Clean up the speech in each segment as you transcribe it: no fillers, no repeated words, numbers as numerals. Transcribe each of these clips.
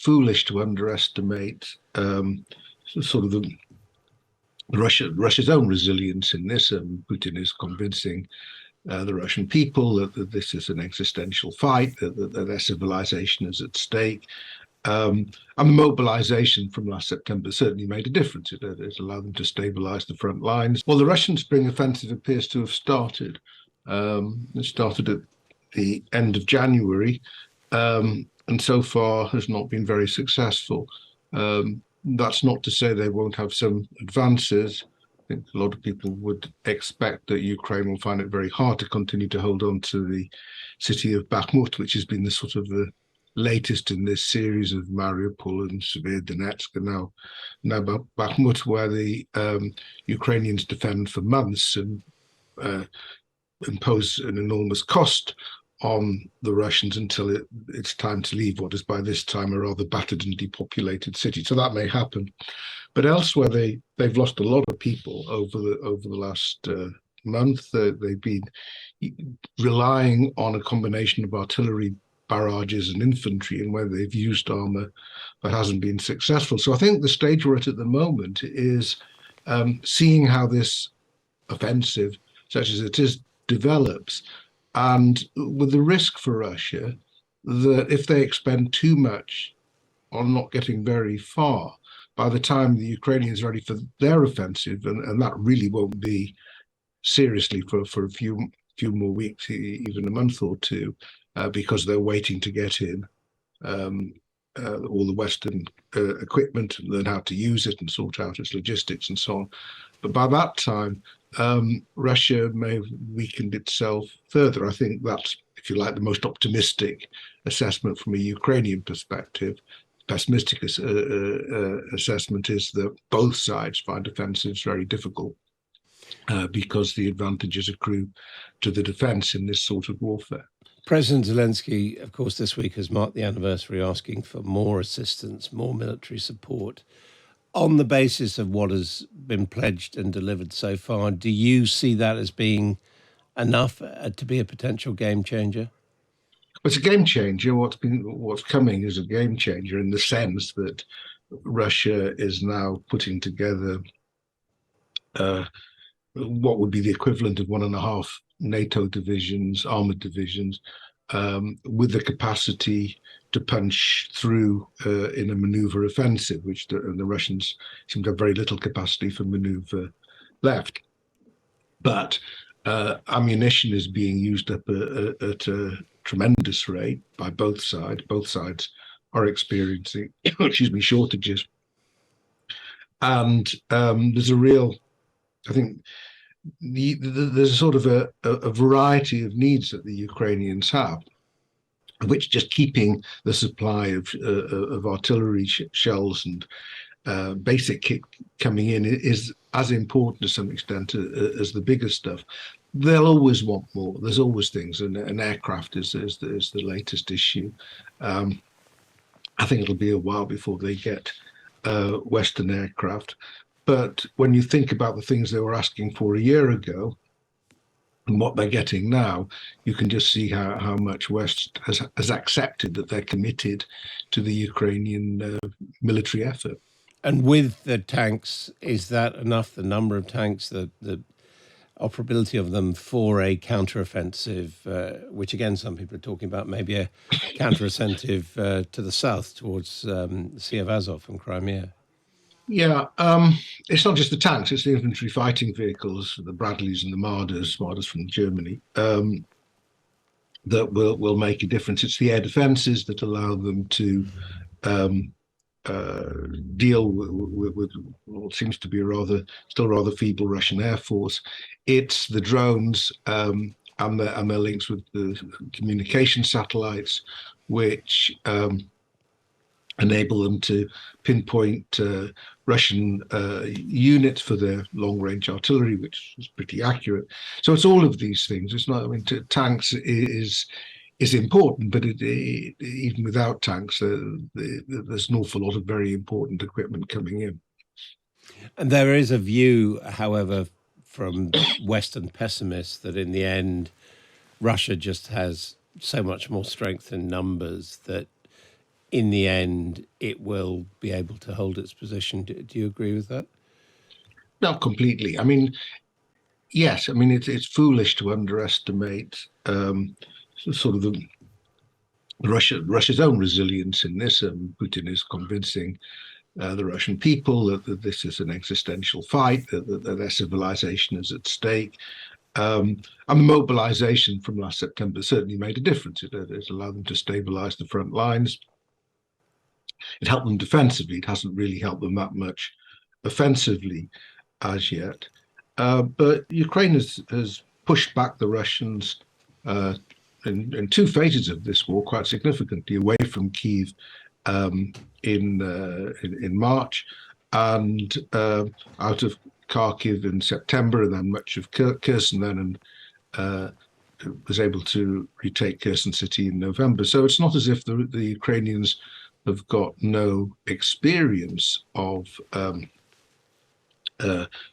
foolish to underestimate sort of Russia's own resilience in this. Putin is convincing the Russian people that this is an existential fight, that their civilization is at stake. And the mobilization from last September certainly made a difference. It allowed them to stabilize the front lines. Well, the Russian spring offensive appears to have started. It started at the end of January, and so far has not been very successful. That's not to say they won't have some advances. I think a lot of people would expect that Ukraine will find it very hard to continue to hold on to the city of Bakhmut, which has been the sort of the latest in this series of Mariupol and Severodonetsk, and now Bakhmut, where the Ukrainians defend for months and impose an enormous cost on the Russians until it's time to leave what is by this time a rather battered and depopulated city. So that may happen. But elsewhere, they've lost a lot of people over the last month. They've been relying on a combination of artillery barrages and infantry, and where they've used armor that hasn't been successful. So I think the stage we're at the moment is seeing how this offensive, such as it is, develops, and with the risk for Russia that if they expend too much on not getting very far, by the time the Ukrainians are ready for their offensive, and that really won't be seriously for a few more weeks, even a month or two, because they're waiting to get in all the Western equipment and learn how to use it and sort out its logistics and so on. But by that time, Russia may have weakened itself further. I think that's, if you like, the most optimistic assessment from a Ukrainian perspective. Pessimistic assessment is that both sides find offensives very difficult because the advantages accrue to the defense in this sort of warfare. President Zelensky, of course, this week has marked the anniversary, asking for more assistance, more military support. On the basis of what has been pledged and delivered so far, do you see that as being enough to be a potential game changer? It's a game changer. What's coming is a game changer in the sense that Russia is now putting together what would be the equivalent of 1.5 NATO divisions, armored divisions, with the capacity to punch through in a maneuver offensive, which the Russians seem to have very little capacity for maneuver left. But ammunition is being used up at a tremendous rate by both sides. Both sides are experiencing, shortages. And there's a real, I think, there's sort of a variety of needs that the Ukrainians have, which just keeping the supply of artillery shells and basic kit coming in is as important to some extent as the bigger stuff. They'll always want more. There's always things, and aircraft is the latest issue. I think it'll be a while before they get Western aircraft. But when you think about the things they were asking for a year ago and what they're getting now, you can just see how much West has accepted that they're committed to the Ukrainian military effort. And with the tanks, is that enough? The number of tanks, the operability of them for a counteroffensive, which again, some people are talking about maybe a counteroffensive to the south towards the Sea of Azov and Crimea. Yeah, it's not just the tanks, it's the infantry fighting vehicles, the Bradleys and the Marders from Germany, that will make a difference. It's the air defences that allow them to deal with what seems to be a still rather feeble Russian air force. It's the drones and their links with the communication satellites, which enable them to pinpoint Russian units for their long-range artillery, which is pretty accurate. So it's all of these things. It's not. I mean, tanks is important, but even without tanks, there's an awful lot of very important equipment coming in. And there is a view, however, from Western pessimists that in the end, Russia just has so much more strength in numbers that in the end, it will be able to hold its position. Do you agree with that? Not completely. I mean, yes. I mean, it's foolish to underestimate sort of Russia's own resilience in this. Putin is convincing the Russian people that this is an existential fight, that their civilization is at stake. And the mobilization from last September certainly made a difference. It allowed them to stabilize the front lines. It helped them defensively. It hasn't really helped them that much offensively as yet. But Ukraine has pushed back the Russians in two phases of this war quite significantly away from Kyiv in March and out of Kharkiv in September, and then much of Kherson then, and was able to retake Kherson city in November. So it's not as if the Ukrainians have got no experience of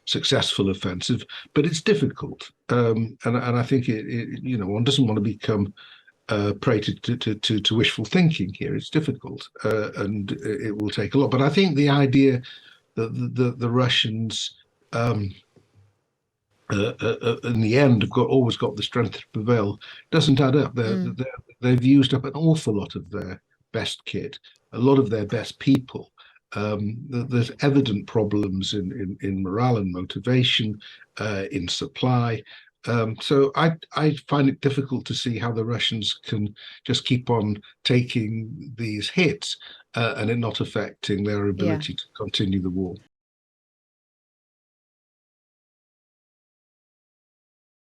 successful offensive, but it's difficult, and I think one doesn't want to become prey to wishful thinking here. It's difficult, and it will take a lot. But I think the idea that the Russians, in the end, have always got the strength to prevail doesn't add up. They've used up an awful lot of their best kit, a lot of their best people. There's evident problems in morale and motivation, in supply. So I find it difficult to see how the Russians can just keep on taking these hits and it not affecting their ability to continue the war.